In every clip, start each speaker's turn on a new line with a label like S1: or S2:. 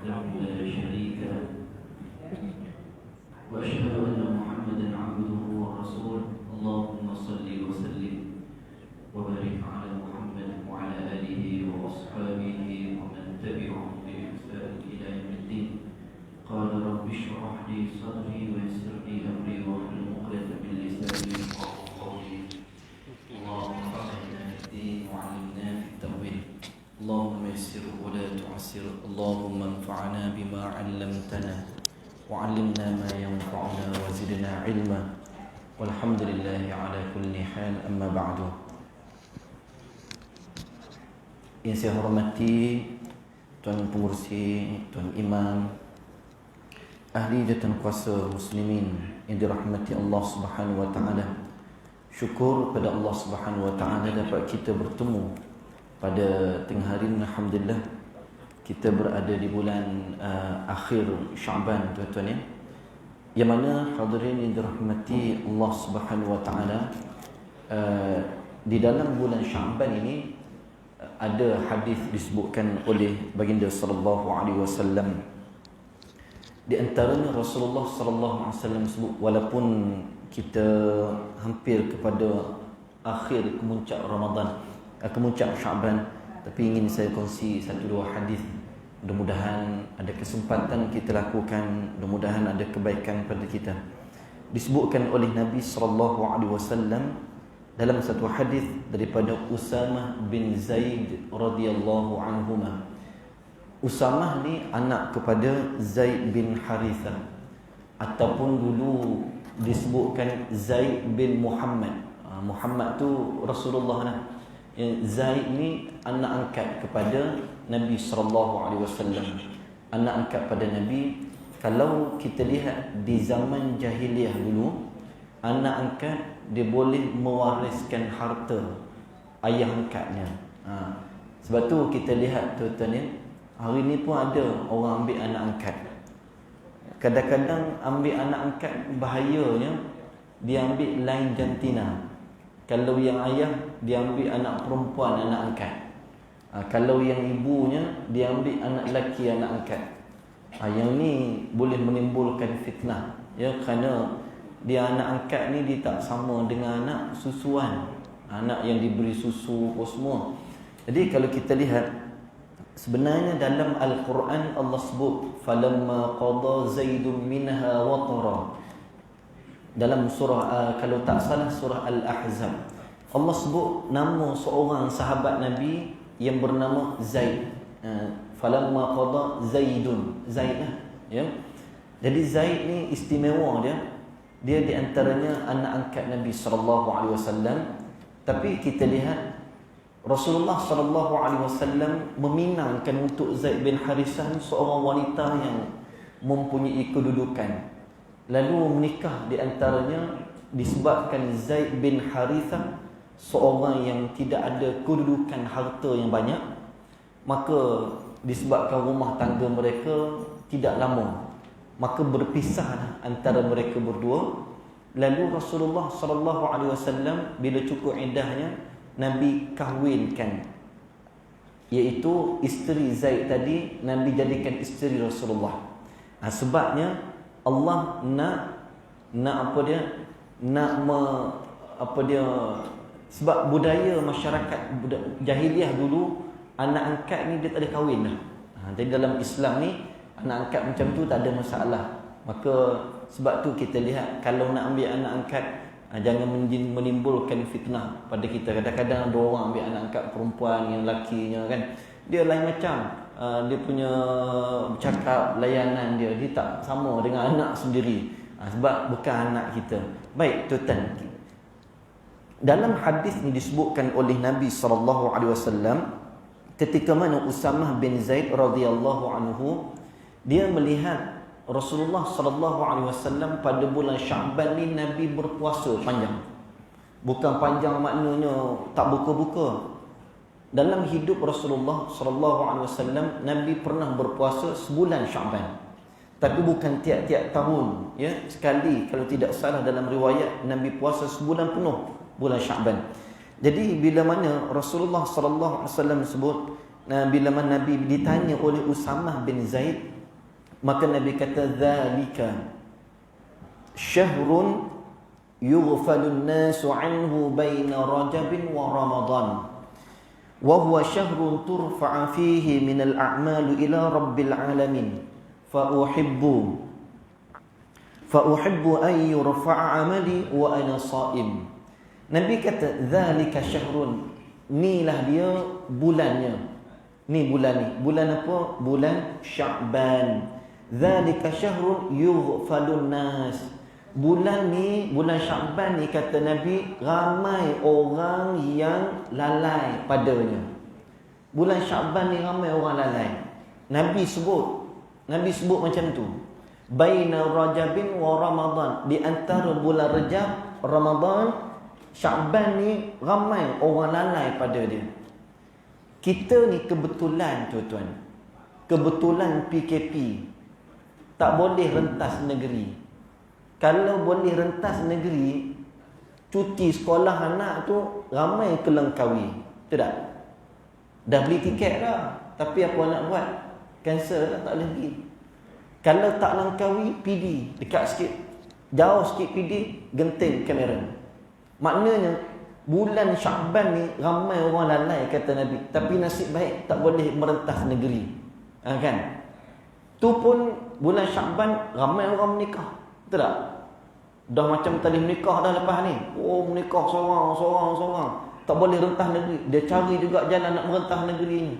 S1: وحده لا شريك له وأشهد أن محمدا عبده ورسوله اللهم صل وسلم وبارك على محمد وعلى آله وأصحابه ومن تبعهم بإحسان إلى يوم الدين. قال رب اشرح لي صدري ويسر لي أمري واحلل عقدة من لساني يفقهوا قولي. اللهم فقهنا في الدين وعلمنا في التأويل. اللهم يسر ولا تعسر. اللهم انفعنا بما علمتنا وعلمنا ما ينفعنا وزدنا علما. والحمد لله على كل حال. أما بعد. Yang saya hormati Tuan Pengurusi, Tuan Imam, ahli jawatan kuasa muslimin yang dirahmati Allah Subhanahu wa taala. Syukur pada Allah Subhanahu wa taala dapat kita bertemu pada tengah hari ini. Alhamdulillah kita berada di bulan akhir Syaban, tuan-tuan ya. Yang mana hadirin yang dirahmati Allah Subhanahu wa taala, di dalam bulan Syaban ini ada hadis disebutkan oleh baginda sallallahu alaihi wasallam. Di antaranya Rasulullah sallallahu alaihi wasallam sebut, walaupun kita hampir kepada akhir kemuncak Ramadan, kemuncak Syaban, tapi ingin saya kongsi satu dua hadis. Mudah-mudahan ada kesempatan kita lakukan, mudah-mudahan ada kebaikan pada kita. Disebutkan oleh Nabi sallallahu alaihi wasallam dalam satu hadis daripada Usamah bin Zaid radhiyallahu anhuma. Usamah ni anak kepada Zaid bin Harithah, ataupun dulu disebutkan Zaid bin Muhammad. Muhammad tu Rasulullah lah. Zaid ni anak angkat kepada Nabi sallallahu alaihi wasallam. Anak angkat pada Nabi. Kalau kita lihat di zaman jahiliah dulu, anak angkat dia boleh mewariskan harta ayah angkatnya. Sebab tu kita lihat tuan-tuan ya, hari ni pun ada orang ambil anak angkat. Kadang-kadang ambil anak angkat bahayanya, dia ambil lain jantina. Kalau yang ayah, dia ambil anak perempuan anak angkat. Kalau yang ibunya, dia ambil anak lelaki anak angkat. Yang ni boleh menimbulkan fitnah ya, kerana dia anak angkat ni dia tak sama dengan anak susuan, anak yang diberi susu semua. Jadi kalau kita lihat, sebenarnya dalam Al-Quran Allah sebut falamma qada Zaidun minha watara. Dalam surah kalau tak salah surah Al-Ahzab, Allah sebut nama seorang sahabat Nabi yang bernama Zaid. Falamma qada Zaidun, Zaid lah ya. Jadi Zaid ni istimewa dia. Dia di antaranya anak angkat Nabi sallallahu alaihi wasallam. Tapi kita lihat Rasulullah sallallahu alaihi wasallam meminangkan untuk Zaid bin Harithah seorang wanita yang mempunyai kedudukan. Lalu menikah di antaranya disebabkan Zaid bin Harithah seorang yang tidak ada kedudukan harta yang banyak, maka disebabkan rumah tangga mereka tidak lama, maka berpisah antara mereka berdua. Lalu Rasulullah sallallahu alaihi wasallam bila cukup iddahnya, Nabi kahwinkan, iaitu isteri Zaid tadi Nabi jadikan isteri Rasulullah. Sebabnya Allah nak sebab budaya masyarakat jahiliah dulu, anak angkat ni dia tak ada kahwin dah. Jadi dalam Islam ni anak angkat macam tu tak ada masalah. Maka sebab tu kita lihat kalau nak ambil anak angkat, jangan menimbulkan fitnah pada kita. Kadang-kadang ada orang ambil anak angkat perempuan yang lakinya kan, dia lain macam, dia punya bercakap, layanan dia tak sama dengan anak sendiri, sebab bukan anak kita. Baik tuan-tuan, dalam hadis ni disebutkan oleh Nabi sallallahu alaihi wasallam ketika mana Usamah bin Zaid radhiyallahu anhu, dia melihat Rasulullah sallallahu alaihi wasallam pada bulan Syaban ni Nabi berpuasa panjang. Bukan panjang maknanya tak buka-buka. Dalam hidup Rasulullah sallallahu alaihi wasallam, Nabi pernah berpuasa sebulan Syaban. Tapi bukan tiap-tiap tahun ya. Sekali kalau tidak salah dalam riwayat Nabi puasa sebulan penuh bulan Syaban. Jadi bila mana Rasulullah sallallahu alaihi wasallam sebut bila mana Nabi ditanya oleh Usamah bin Zaid, maka Nabi kata, "Dzalika syahrun yughfalun nasu anhu baina Rajabin wa Ramadan. Wa huwa syahrun turfa'a fihi minal a'malu ila rabbil alamin. Fa uhibbu an yurfa'a amali wa ana sha'im." Nabi kata, "Dzalika syahrun." Inilah dia bulannya. Ni bulan ni. Bulan apa? Bulan Sya'ban. Dzalika syahrun yughfalun nas. Bulan ni, bulan Sya'ban ni, kata Nabi, ramai orang yang lalai padanya. Bulan Sya'ban ni ramai orang lalai. Nabi sebut macam tu. Baina Rajabin wa Ramadan. Di antara bulan Rajab, Ramadan, Sya'ban ni ramai orang lalai pada dia. Kita ni kebetulan, tuan-tuan, kebetulan PKP, tak boleh rentas negeri. Kalau boleh rentas negeri, cuti sekolah anak tu ramai ke Langkawi. Betul tak? Dah beli tiket dah, tapi apa nak buat? Cancel lah, tak boleh pergi. Kalau tak Langkawi, PD dekat sikit, jauh sikit PD, Genting kamera. Maknanya bulan Sya'ban ni ramai orang lalai, kata Nabi. Tapi nasib baik tak boleh merentas negeri, kan? Tu pun bulan Sya'ban ramai orang menikah. Betul tak? Dah macam tadi menikah dah lepas ni. Oh, menikah seorang. Tak boleh rentas negeri. Dia cari juga jalan nak merentas negeri ni.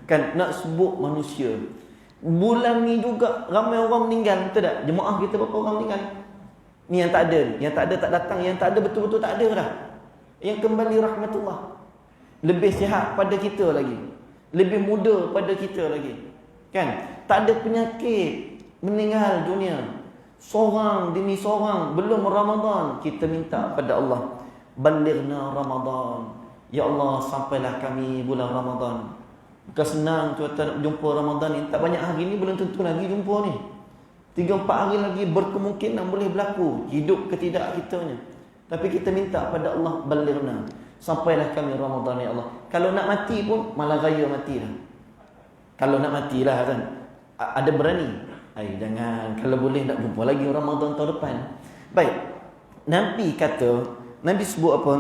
S1: Kan, nak sebut manusia. Bulan ni juga ramai orang meninggal. Betul tak? Jemaah kita berapa orang meninggal? Ni yang tak ada. Yang tak ada tak datang. Yang tak ada betul-betul tak ada dah. Yang kembali rahmatullah. Lebih sihat pada kita lagi. Lebih muda pada kita lagi. Kan? Tak ada penyakit, meninggal dunia. Seorang demi seorang. Belum Ramadan, kita minta pada Allah, balighna Ramadan. Ya Allah, sampailah kami bulan Ramadan. Bukan senang tuan-tuan nak jumpa Ramadan ni. Tak banyak hari ni, belum tentu lagi jumpa ni. 3-4 hari lagi berkemungkinan boleh berlaku. Hidup ke tidak kitanya. Tapi kita minta pada Allah, balighna, sampailah kami Ramadan ya Allah. Kalau nak mati pun malah raya mati dah. Kalau nak matilah kan, ada berani. Jangan, kalau boleh nak jumpa lagi Ramadan tahun depan. Baik, Nabi sebut apa?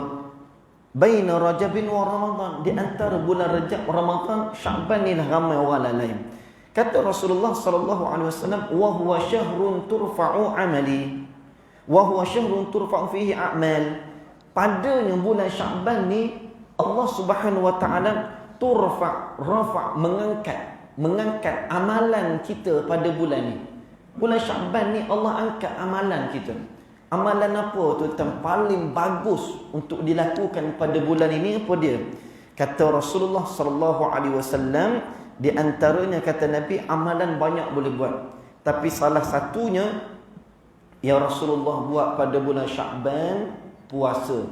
S1: Baina Rajabin wa Ramadan. Di antara bulan Rajab, Ramadan, Sya'ban ni dah ramai orang lalai. Kata Rasulullah sallallahu alaihi wasallam, "Wa huwa syahrun turfa'u amali." Wa huwa syahrun turfa'u fihi a'mal. Padanya bulan Sya'ban ni Allah Subhanahu wa taala mengangkat amalan kita pada bulan ni. Bulan Sya'ban ni Allah angkat amalan kita. Amalan apa tu yang paling bagus untuk dilakukan pada bulan ini? Apa dia? Kata Rasulullah sallallahu alaihi wasallam, di antaranya kata Nabi, amalan banyak boleh buat, tapi salah satunya yang Rasulullah buat pada bulan Sya'ban, puasa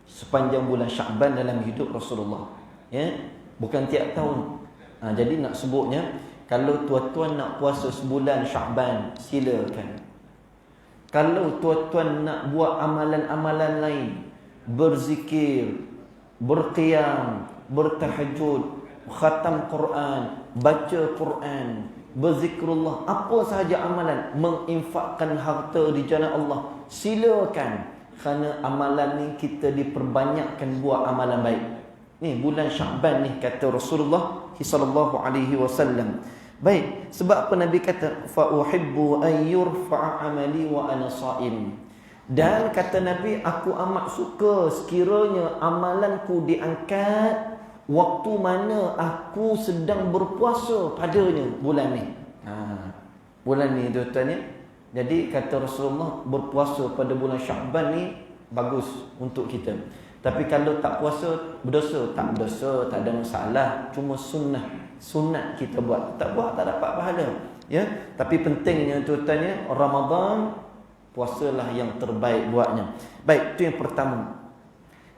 S1: sepanjang bulan Sya'ban dalam hidup Rasulullah. Ya, bukan tiap tahun. Jadi nak sebutnya, kalau tuan-tuan nak puasa sebulan Sya'ban, silakan. Kalau tuan-tuan nak buat amalan-amalan lain, berzikir, berqiyam, bertahajud, khatam Quran, baca Quran, berzikrullah, apa sahaja amalan, menginfakkan harta di jalan Allah, silakan. Kerana amalan ni kita diperbanyakkan buat amalan baik. Ni bulan Sya'ban ni, kata Rasulullah sallallahu alaihi wasallam. Baik, sebab apa Nabi kata, fa uhibbu an yurfa'a amali wa ana sha'im. Dan kata Nabi, aku amat suka sekiranya amalanku diangkat waktu mana aku sedang berpuasa padanya bulan ni. Bulan ni tuan-tuan ya. Jadi kata Rasulullah, berpuasa pada bulan Sya'ban ni bagus untuk kita. Tapi kalau tak puasa, berdosa. Tak berdosa, tak ada masalah. Cuma sunat kita buat. Tak buat, tak dapat pahala. Ya, tapi pentingnya tuan-tuan ya, Ramadan, puasalah yang terbaik buatnya. Baik, itu yang pertama.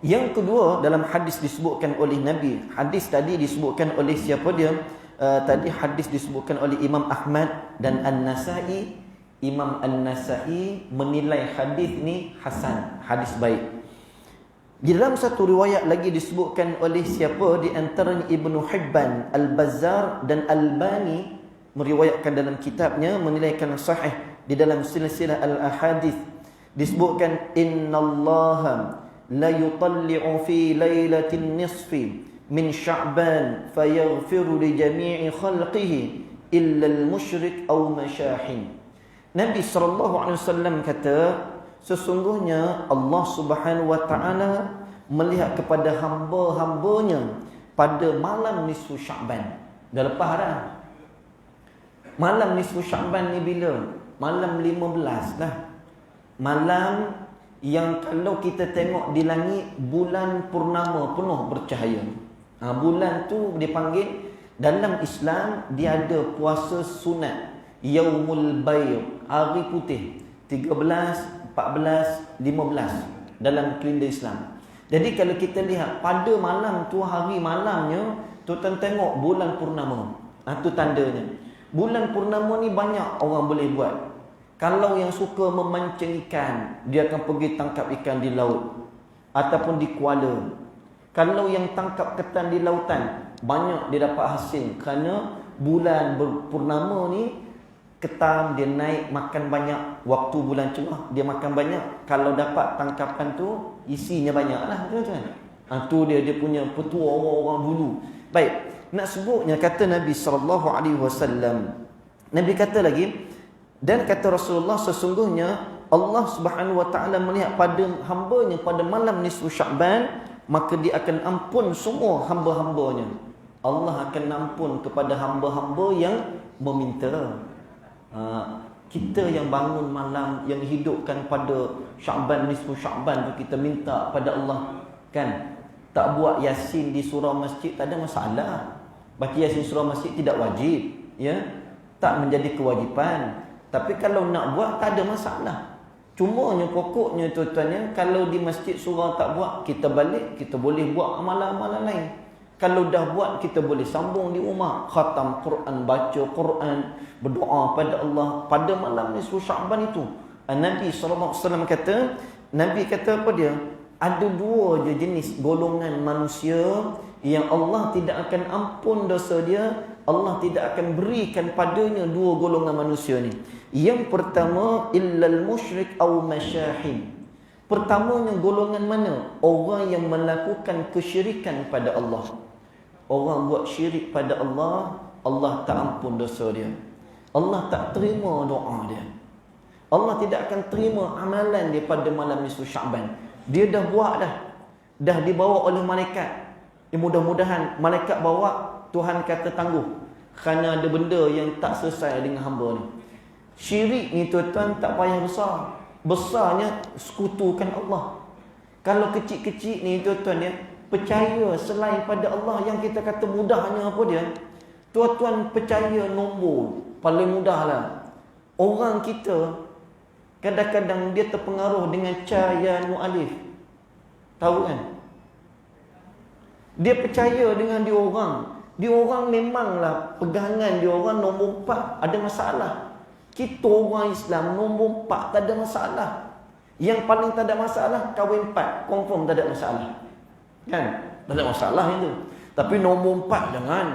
S1: Yang kedua, dalam hadis disebutkan oleh Nabi. Hadis tadi disebutkan oleh siapa dia? Tadi hadis disebutkan oleh Imam Ahmad dan An-Nasai. Imam An-Nasai menilai hadis ni hasan, hadis baik. Di dalam satu riwayat lagi disebutkan oleh siapa di antaranya Ibnu Hibban, Al-Bazzar dan Al-Albani meriwayatkan dalam kitabnya menilaikan sahih di dalam silsilah al-ahadith, disebutkan innallaha la yutalli'u fi lailatin nisfi min sya'ban fayaghfiru li jami'i khalqihi illa al-musyrik aw masyahin. Nabi SAW kata, sesungguhnya Allah Subhanahu wa taala melihat kepada hamba-hambanya pada malam nisfu Sya'ban. Dah lepas dah. Malam nisfu Sya'ban ni bila? Malam 15 dah. Malam yang kalau kita tengok di langit bulan purnama penuh bercahaya. Bulan tu dipanggil dalam Islam dia ada puasa sunat Yaumul Bayd, hari putih 13, 14, 15 dalam kalender Islam. Jadi kalau kita lihat pada malam tu, hari malamnya tuan tengok bulan purnama. Tu tandanya. Bulan purnama ni banyak orang boleh buat. Kalau yang suka memancing ikan, dia akan pergi tangkap ikan di laut ataupun di kuala. Kalau yang tangkap ketan di lautan, banyak dia dapat hasil kerana bulan purnama ni ketan dia naik makan banyak. Waktu bulan cerah dia makan banyak. Kalau dapat tangkapan tu isinya banyak lah, tuan-tuan. Tu dia punya petua orang-orang dulu. Baik, nak sebutnya kata Nabi SAW. Nabi kata lagi, dan kata Rasulullah, sesungguhnya Allah Subhanahu wa taala melihat pada hamba-Nya pada malam nisfu Sya'ban, maka dia akan ampun semua hamba-hambanya. Allah akan ampun kepada hamba-hamba yang meminta. Kita yang bangun malam, yang hidupkan pada Sya'ban, nisfu Sya'ban tu, kita minta pada Allah, kan? Tak buat yasin di surau masjid tak ada masalah. Baca yasin surau masjid tidak wajib, ya, tak menjadi kewajipan. Tapi kalau nak buat tak ada masalah. Cumanya pokoknya tuan-tuan, kalau di masjid surau tak buat, kita balik, kita boleh buat amalan-amalan lain. Kalau dah buat, kita boleh sambung di rumah, khatam Quran, baca Quran, berdoa pada Allah pada malam nisfu Sya'ban itu. Nabi SAW kata, Nabi kata apa dia? Ada dua je jenis golongan manusia yang Allah tidak akan ampun dosa dia, Allah tidak akan berikan padanya dua golongan manusia ni. Yang pertama, illal musyrik aw masyahin. Pertamanya golongan mana? Orang yang melakukan kesyirikan pada Allah. Orang buat syirik pada Allah, Allah tak ampun dosa dia. Allah tak terima doa dia. Allah tidak akan terima amalan dia pada malam nisfu Sya'ban. Dia dah buat dah. Dah dibawa oleh malaikat. Mudah-mudahan malaikat bawa, Tuhan kata tangguh. Kerana ada benda yang tak selesai dengan hamba ni. Syirik ni tuan-tuan tak payah besar. Besarnya sekutukan Allah. Kalau kecil-kecil ni tuan-tuan ya, percaya selain pada Allah, yang kita kata mudahnya apa dia? Tuan-tuan percaya nombor. Paling mudah lah. Orang kita kadang-kadang dia terpengaruh dengan cayan mu'alif. Tahu kan? Dia percaya dengan dia orang. Dia orang memanglah pegangan dia orang nombor 4 ada masalah. Kita orang Islam nombor 4 tak ada masalah. Yang paling tak ada masalah kahwin 4, confirm tak ada masalah. Kan? Tak ada masalah itu. Tapi nombor 4 jangan.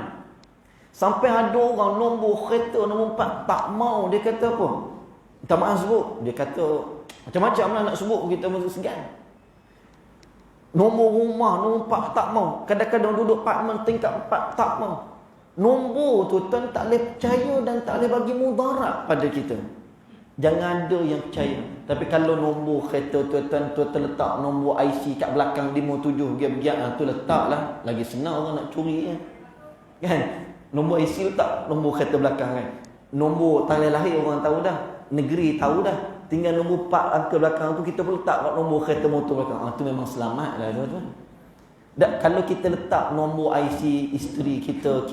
S1: Sampai ada orang nombor kereta nombor 4 tak mau, dia kata apa? Tak maaf sebut. Dia kata macam-macam lah nak sebut, kita mesti segan. Nombor rumah nombor 4 tak mau. Kadang-kadang duduk apartmen tingkat 4 tak mau. Nombor tu tuan tak boleh percaya dan tak boleh bagi mudarat pada kita. Jangan ada yang percaya. Tapi kalau nombor kereta tuan letak nombor IC kat belakang 57 giat-giat, tu letaklah. Lagi senang orang nak curi kan. Nombor IC letak nombor kereta belakang kan. Nombor tanggal lahir orang tahu dah. Negeri tahu dah. Tinggal nombor 4 angka belakang tu kita perlu letak kat nombor kereta motor belakang. Tu memang selamat lah tuan-tuan. Kalau kita letak nombor IC isteri kita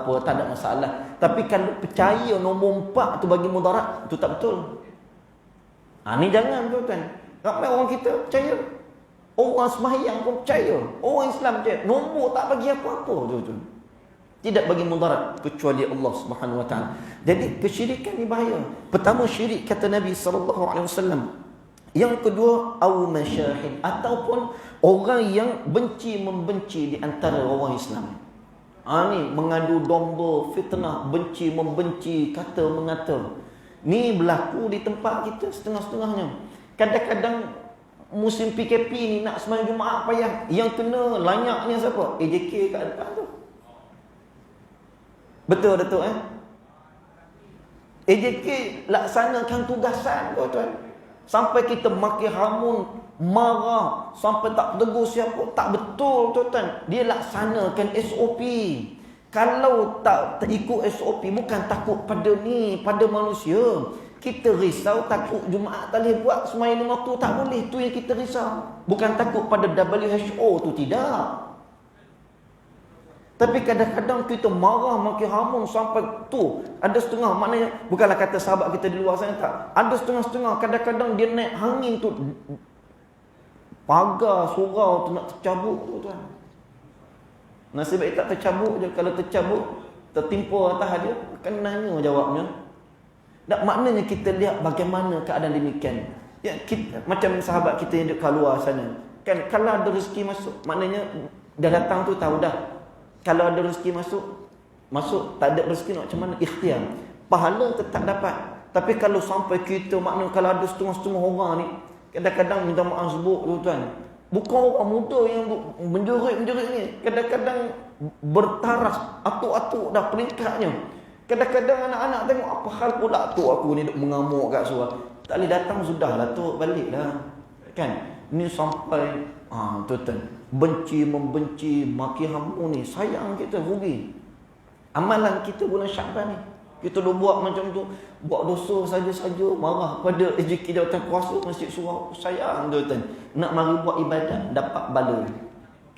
S1: apa, tak ada masalah. Tapi kalau percaya nombor 4 tu bagi mudarat, tu tak betul. Ni jangan tuan-tuan. Ramai orang kita percaya. Orang sembahyang pun percaya. Orang Islam percaya. Nombor tak bagi apa-apa tuan-tuan. Tidak bagi mudarat kecuali Allah Subhanahu wa taala. Jadi kesyirikan ni bahaya. Pertama syirik kata Nabi SAW, Yang kedua, au masyahin, ataupun orang yang benci membenci di antara orang Islam. Ni mengadu domba, fitnah, benci membenci, kata mengata. Ni berlaku di tempat kita setengah-setengahnya. Kadang-kadang musim PKP ni nak sembahyang Jumaat payah. Yang kena lanyaknya siapa? AJK kat depan tu. Betul AJK laksanakan tugasan tuan. Sampai kita maki hamun, marah, sampai tak tegur siapa, tak betul tuan. Dia laksanakan SOP. Kalau tak ikut SOP, bukan takut pada manusia. Kita risau takut Jumaat tak boleh buat sembahyang 5 waktu, tak boleh. Tu yang kita risau. Bukan takut pada WHO tu, tidak. Tapi kadang-kadang kita marah, makin hamun sampai tu. Ada setengah, maknanya bukanlah kata sahabat kita di luar sana, tak. Ada setengah-setengah, kadang-kadang dia naik angin tu, pagar, surau tu nak tercabut tu tuan. Nasib baik tak tercabut je. Kalau tercabut, tertimpa atas dia, akan nanya jawabnya. Tak, maknanya kita lihat bagaimana keadaan demikian. Ya, kita, macam sahabat kita yang duduk kat luar sana. Kan, kalau ada rezeki masuk, maknanya dah datang tu tahu dah. Kalau ada rezeki masuk, tak ada rezeki nak macam mana? Ikhtiar. Pahala tetap dapat. Tapi kalau sampai kita, maknanya kalau ada setengah-setengah orang ni, kadang-kadang minta maaf sebut tu tuan. Bukan orang muda yang menjerit-menjerit ni. Kadang-kadang bertaras, atuk-atuk dah peringkatnya. Kadang-kadang anak-anak tengok apa hal pula atuk aku ni duk mengamuk kat surau. Tak boleh datang, sudahlah tu, balik dah. Kan? Ni sampai tuan, benci membenci, maki hamu ni, sayang kita, rugi. Amalan kita bulan Syaban ni, kita dah buat macam tu, buat dosa saja-saja, marah pada rezeki jawatan kuasa masjid surau, sayang tuan. Nak mari buat ibadat, dapat bala.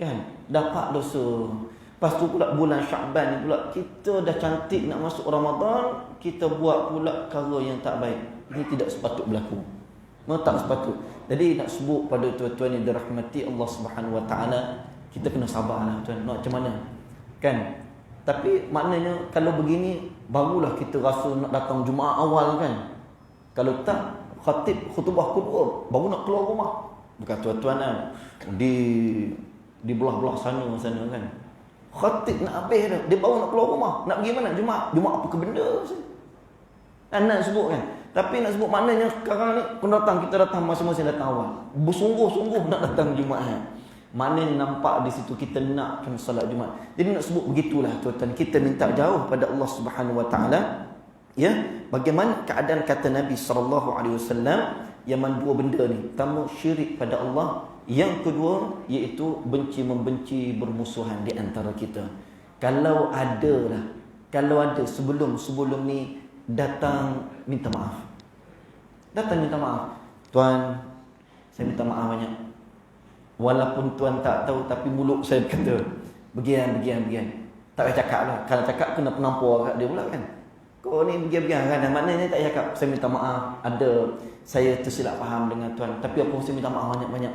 S1: Kan? Dapat dosa. Lepas tu pula bulan Syaban ni pula, kita dah cantik nak masuk Ramadan, kita buat pula perkara yang tak baik. Ini tidak sepatut berlaku. Tak sepatut. Jadi nak sebut pada tuan-tuan yang dirahmati Allah Subhanahu Wa Taala, kita kena sabarlah tuan. Nak macam mana? Kan? Tapi maknanya kalau begini barulah kita rasa nak datang Jumaat awal kan. Kalau tak, khatib khutbah kedua baru nak keluar rumah. Bukan tuan-tuan kan. Di belah-belah sana kan. Khatib nak habis dah, dia baru nak keluar rumah. Nak pergi mana? Jumaat apa ke benda? Nak sebut kan. Tapi nak sebut maknanya sekarang ni pendatang, kita datang masing-masing datang awal. Bersungguh-sungguh nak datang Jumaat. Maknanya nampak di situ kita nakkan salat Jumaat. Jadi nak sebut begitulah tuan-tuan, kita minta jauh pada Allah Subhanahu Wa Taala. Ya, bagaimana keadaan kata Nabi sallallahu alaihi wasallam, yang dua benda ni. Pertama, syirik pada Allah. Yang kedua, iaitu benci membenci, bermusuhan di antara kita. Kalau ada sebelum ni datang minta maaf. Datang minta maaf. Tuan, saya minta maaf banyak. Walaupun tuan tak tahu, tapi mulut saya kata begian. Tak payah cakap lah. Kalau cakap kena penampur kat dia pula kan. Kau ni begian kan. Maknanya tak cakap, saya minta maaf. Saya tersilap faham dengan tuan. Tapi apa saya minta maaf banyak-banyak.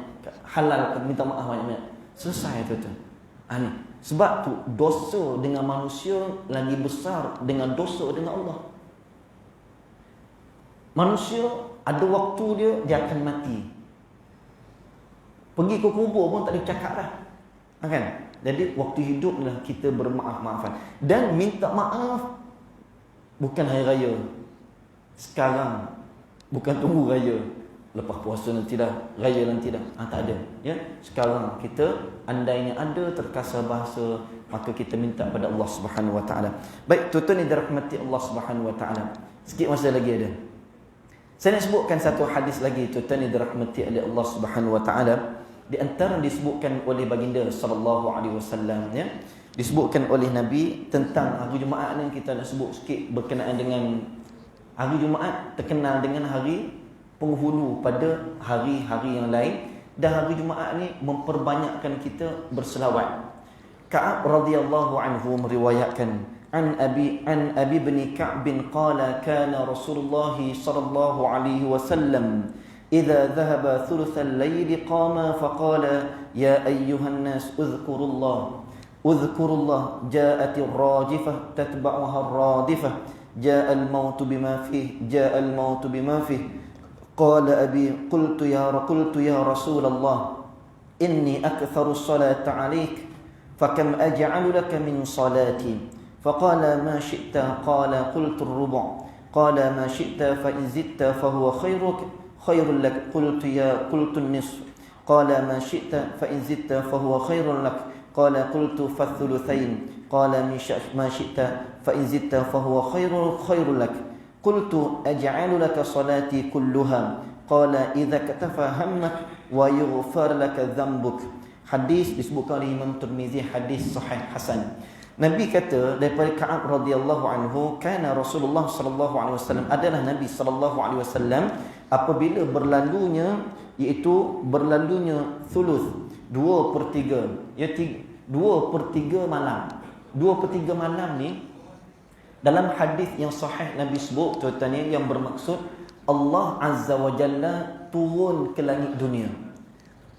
S1: Halal minta maaf banyak-banyak. Selesai tuan. Ni. Sebab tu dosa dengan manusia lagi besar dengan dosa dengan Allah. Manusia ada waktu dia akan mati. Pergi ke kubur pun tak ada cakap dah. Kan? Jadi waktu hiduplah kita bermaaf-maafan. Dan minta maaf bukan hari raya. Sekarang. Bukan tunggu raya. Lepas puasa nanti dah, raya nanti dah. Tak ada. Ya? Sekarang kita andainya ada terkasar bahasa, maka kita minta pada Allah Subhanahu Wa Taala. Baik, tuan-tuan yang dirahmati Allah Subhanahu Wa Taala. Sikit masa lagi ada. Saya nak sebutkan satu hadis lagi, tuan-tuan yang dirahmati oleh Allah Subhanahu Wa Taala. Di antara disebutkan oleh baginda sallallahu alaihi wasallam, ya. Disebutkan oleh Nabi tentang hari Jumaat ni, kita nak sebut sikit berkenaan dengan hari Jumaat, terkenal dengan hari penghulu pada hari-hari yang lain. Dan hari Jumaat ni memperbanyakkan kita berselawat. Ka'ab radhiyallahu anhu meriwayatkan an Abi bin Ka'b qala kana Rasulullah sallallahu alaihi wasallam idza dhahaba thuluth al-layl qama faqala ya ayyuhan nas udhkurullah ja'at ar-rajifah tatba'uha ar-radifah jaa al-maut bima fihi Qala abi qultu ya Rasulullah inni aktharu as-salata 'alaik fakam aj'alu laka min salati faqala ma syi'ta qala qultu ar-rubu' qala ma syi'ta fa in zidta fa huwa khairul lak qultu an-nisf qala ma syi'ta fa in zidta fa huwa khairul lak qala qultu fa thuluthain qala ma syi'ta fa in zidta fa huwa khairul lak qultu aj'alu laka salati kulluha qala idza katafa hammak wa yughfar laka dhanbuk. Hadis disebutkan oleh Imam Tirmizi, hadis sahih hasan. Nabi kata daripada Ka'ab radhiyallahu anhu, kana Rasulullah sallallahu alaihi wasallam, adalah Nabi sallallahu alaihi wasallam apabila berlalunya, iaitu berlalunya thuluth 2/3, iaitu 2/3 malam. 2/3 malam ni dalam hadis yang sahih Nabi sebut tuan-tuan, yang bermaksud Allah Azza wa Jalla turun ke langit dunia.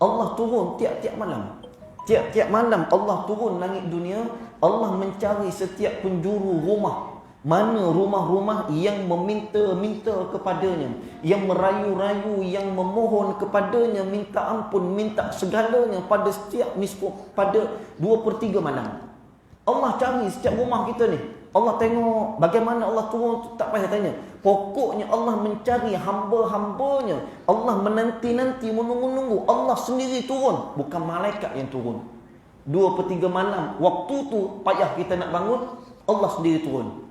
S1: Allah turun tiap-tiap malam. Tiap-tiap malam Allah turun langit dunia. Allah mencari setiap penjuru rumah. Mana rumah-rumah yang meminta-minta kepadanya, yang merayu-rayu, yang memohon kepadanya, minta ampun, minta segalanya pada setiap pada 2/3 malam. Allah cari setiap rumah kita ni. Allah tengok bagaimana Allah turun, tak payah tanya. Pokoknya Allah mencari hamba-hambanya. Allah menanti-nanti, menunggu-nunggu. Allah sendiri turun, bukan malaikat yang turun. 2/3 malam, waktu tu payah kita nak bangun, Allah sendiri turun.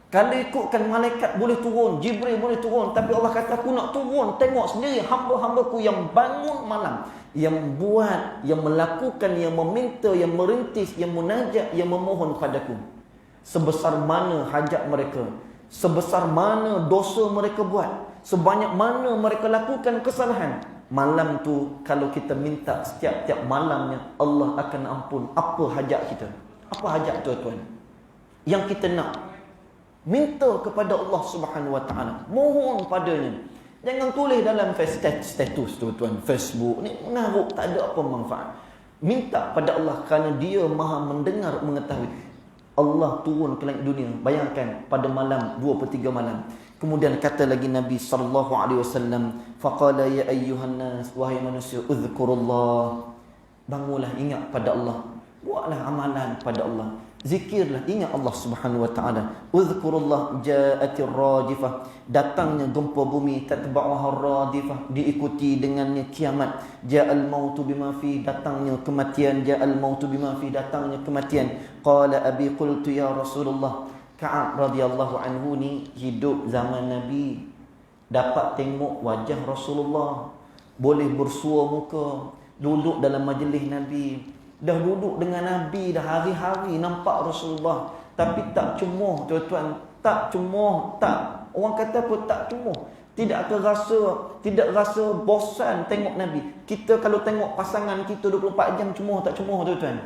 S1: Kalau ikutkan malaikat boleh turun, Jibril boleh turun, tapi Allah kata aku nak turun, tengok sendiri hamba-hambaku yang bangun malam, yang buat, yang melakukan, yang meminta, yang merintis, yang munajat, yang memohon padaku. Sebesar mana hajat mereka, sebesar mana dosa mereka buat, sebanyak mana mereka lakukan kesalahan, malam tu kalau kita minta setiap-tiap malamnya, Allah akan ampun apa hajat kita. Apa hajat tuan-tuan yang kita nak? Minta kepada Allah Subhanahu Wa Taala, mohon padanya. Jangan tulis dalam status tuan-tuan, Facebook ni mengarut, tak ada apa manfaat. Minta pada Allah kerana Dia Maha mendengar, mengetahui. Allah turun ke langit dunia, bayangkan pada malam 2/3 malam. Kemudian kata lagi Nabi sallallahu alaihi wasallam, faqala ya ayyuhan nas, wahai manusia, uzkurullah, bangunlah, ingat pada Allah, buatlah amalan pada Allah, zikirlah, ingat Allah Subhanahu wa taala. Uzkurullah, ja'atir rajifah, datangnya gempa bumi, tatba'uha radifah, diikuti dengannya kiamat. Ja'al mautu bima fi, datangnya kematian. Ja'al mautu bima fi, datangnya kematian. Qala abi qultu ya Rasulullah. Ka'ab radhiyallahu anhu ni hidup zaman Nabi, dapat tengok wajah Rasulullah, boleh bersua muka, duduk dalam majlis Nabi. Dah duduk dengan Nabi dah hari-hari, nampak Rasulullah, tapi tak cemoh tuan-tuan, tak cemoh, tak, orang kata apa, tak cemoh. Tidak rasa bosan tengok Nabi. Kita kalau tengok pasangan kita 24 jam, cemoh tak cemoh tuan-tuan?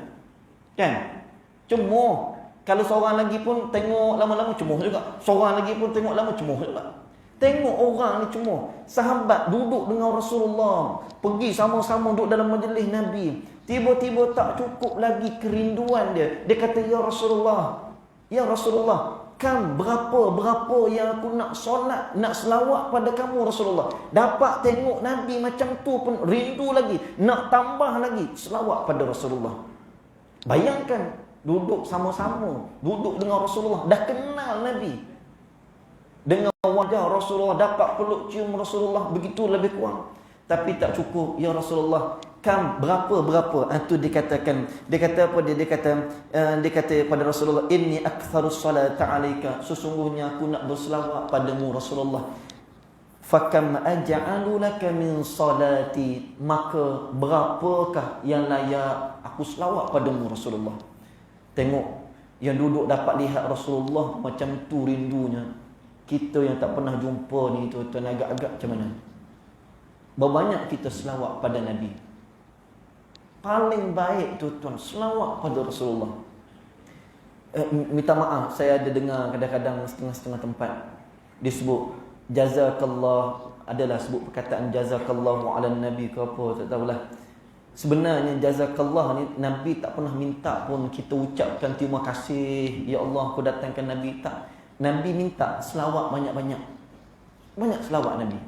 S1: Kan? Cemoh. Kalau seorang lagi pun tengok lama-lama cemoh juga. Seorang lagi pun tengok lama cemoh juga. Tengok orang ni cemoh. Sahabat duduk dengan Rasulullah, pergi sama-sama duduk dalam majlis Nabi. Tiba-tiba tak cukup lagi kerinduan dia. Dia kata, ya Rasulullah, berapa yang aku nak solat, nak selawat pada kamu Rasulullah. Dapat tengok Nabi macam tu pun rindu lagi, nak tambah lagi selawat pada Rasulullah. Bayangkan, duduk sama-sama, duduk dengan Rasulullah, dah kenal Nabi, dengan wajah Rasulullah, dapat peluk cium Rasulullah, begitu lebih kurang. Tapi tak cukup, ya Rasulullah, berapa itu dikatakan. Dia kata apa dia? Dia kata pada Rasulullah, inni aktsarus salata alaika, sesungguhnya aku nak berselawat padamu Rasulullah. Fakam aj'alu laka min salati, maka berapakah yang layak aku selawat padamu Rasulullah. Tengok, yang duduk dapat lihat Rasulullah macam tu rindunya. Kita yang tak pernah jumpa ni tuan-tuan, agak-agak macam mana? Berbanyak kita selawat pada Nabi. Paling baik tuan-tuan, selawat pada Rasulullah. Minta maaf, saya ada dengar kadang-kadang setengah-setengah tempat disebut jazakallah, adalah sebut perkataan jazakallahu ala Nabi ke apa, tak tahulah. Sebenarnya jazakallah ni Nabi tak pernah minta pun kita ucapkan terima kasih, ya Allah aku datangkan Nabi, tak. Nabi minta selawat banyak-banyak. Banyak selawat Nabi.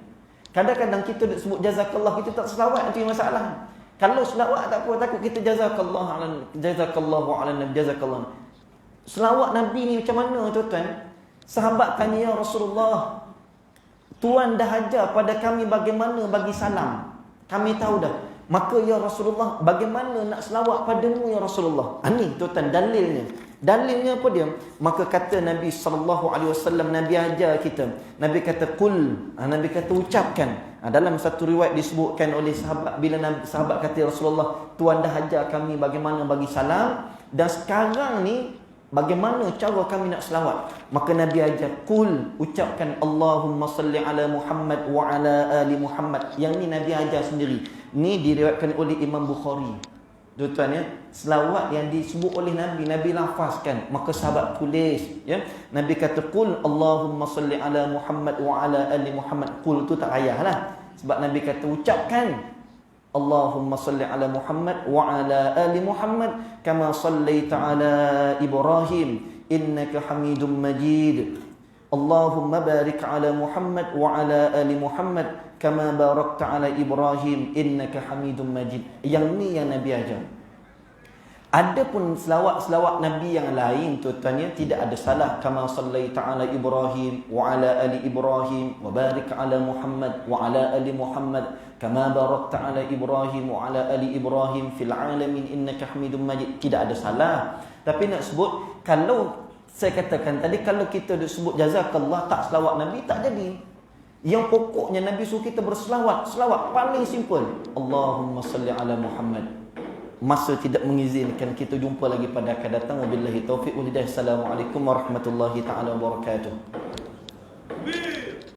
S1: Kadang-kadang kita duk sebut jazakallah, kita tak selawat, itu yang masalah. Kalau selawat tak apa, takut kita jazakallah ala nabi, jazakallah. Selawat Nabi ni macam mana tuan-tuan? Sahabat tanya, ya Rasulullah, Tuan dah ajar pada kami bagaimana bagi salam. Kami tahu dah. Maka ya Rasulullah, bagaimana nak selawat padamu ya Rasulullah? Ini tuan-tuan dalilnya. Dalilnya apa dia? Maka kata Nabi SAW, Nabi ajar kita. Nabi kata kul, Nabi kata ucapkan. Dalam satu riwayat disebutkan oleh sahabat, bila sahabat kata ya Rasulullah, Tuan dah ajar kami bagaimana bagi salam, dan sekarang ni bagaimana cara kami nak selawat? Maka Nabi ajar kul, ucapkan Allahumma salli ala Muhammad wa ala ali Muhammad. Yang ni Nabi ajar sendiri. Ni diriwayatkan oleh Imam Bukhari. Tuan-tuan ya, selawat yang disebut oleh Nabi, Nabi lafazkan, maka sahabat tulis ya. Nabi kata kul Allahumma salli ala Muhammad wa ala ali Muhammad. Kul tu tak payahlah, sebab Nabi kata ucapkan Allahumma salli ala Muhammad wa ala ali Muhammad kama sallaita ala Ibrahim innaka Hamidum Majid. Allahumma barik ala Muhammad wa ala ali Muhammad kama barakta ala Ibrahim innaka Hamidum Majid. Yang ni yang Nabi ajar. Adapun selawat-selawat Nabi yang lain tuan-tuan ya, tidak ada salah. Kama sallaita ala Ibrahim wa ala ali Ibrahim wa barik ala Muhammad wa ala ali Muhammad kama barakta ala Ibrahim wa ala ali Ibrahim fil alamin innaka Hamidum Majid. Tidak ada salah. Tapi nak sebut, kalau saya katakan tadi, kalau kita sebut jazakallah tak selawat Nabi, tak jadi. Yang pokoknya Nabi suruh kita berselawat. Selawat paling simple, Allahumma salli ala Muhammad. Masa tidak mengizinkan, kita jumpa lagi pada akan datang. Wabillahi taufiq wal hidayah. Assalamualaikum warahmatullahi taala wabarakatuh.